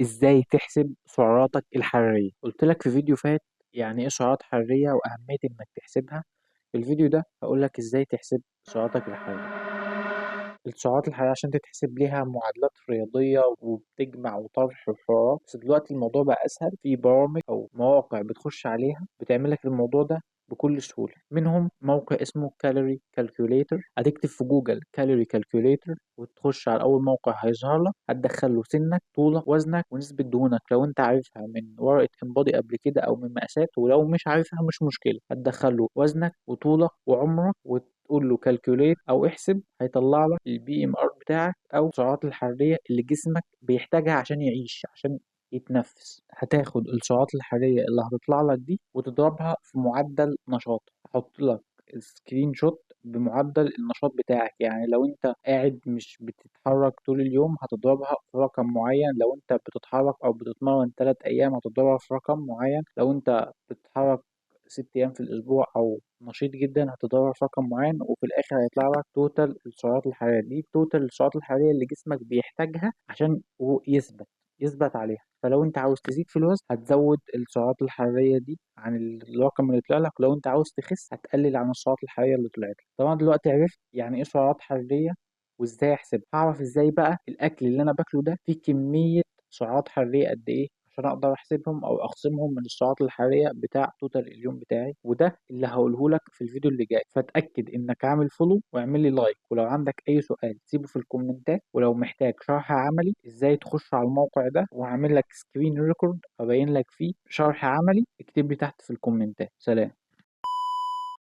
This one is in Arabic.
ازاي تحسب سعراتك الحرارية. قلت لك في فيديو فات يعني ايه سعرات حرارية واهمية انك تحسبها. في الفيديو ده هقول لك ازاي تحسب سعراتك الحرارية. السعرات الحرارية عشان تتحسب ليها معادلات رياضية وبتجمع وطرح وحوارات، بس دلوقتي الموضوع بقى اسهل في برامج او مواقع بتخش عليها بتعمل لك الموضوع ده بكل سهولة. منهم موقع اسمه كالوري كالكوليتر. هتكتب في جوجل كالوري كالكوليتر وتخش على اول موقع هيظهر لك، هتدخل له سنك طولك وزنك ونسبة دهونك لو انت عارفها من ورقة انبادي قبل كده او من مقاسات، ولو مش عارفها مش مشكلة، هتدخل له وزنك وطولك وعمرك وتقول له كالكوليت او احسب. هيطلع لك البي ام ار بتاعك او السعرات الحرارية اللي جسمك بيحتاجها عشان يعيش، عشان يتنفس. هتاخد السعرات الحرارية اللي هتطلع لك دي وتضربها في معدل نشاط. هحط لك السكرين شوت بمعدل النشاط بتاعك، يعني لو انت قاعد مش بتتحرك طول اليوم هتضربها في رقم معين، لو انت بتتحرك او بتتمرن 3 ايام هتضربها في رقم معين، لو انت بتتحرك 6 ايام في الاسبوع او نشيط جدا هتضربها في رقم معين، وفي الاخر هيطلع لك توتال السعرات الحرارية دي، توتال السعرات الحرارية اللي جسمك بيحتاجها عشان هو يثبت عليها. فلو انت عاوز تزيد في الوزن هتزود السعرات الحرارية دي عن الرقم اللي طلع لك، لو انت عاوز تخس هتقلل عن السعرات الحرارية اللي طلعت لك. طبعا دلوقتي عرفت يعني ايه سعرات حرارية وازاي احسبها. هعرف ازاي بقى الاكل اللي انا باكله ده فيه كمية سعرات حرارية قد ايه عشان اقدر احسبهم او اخصمهم من السعرات الحرارية بتاع توتال اليوم بتاعي. وده اللي هقوله لك في الفيديو اللي جاي، فاتاكد انك عامل فولو واعمل لي لايك، ولو عندك اي سؤال سيبه في الكومنتات، ولو محتاج شرح عملي ازاي تخش على الموقع ده وهعمل لك سكرين ريكورد ابين لك فيه شرح عملي اكتب لي تحت في الكومنتات. سلام.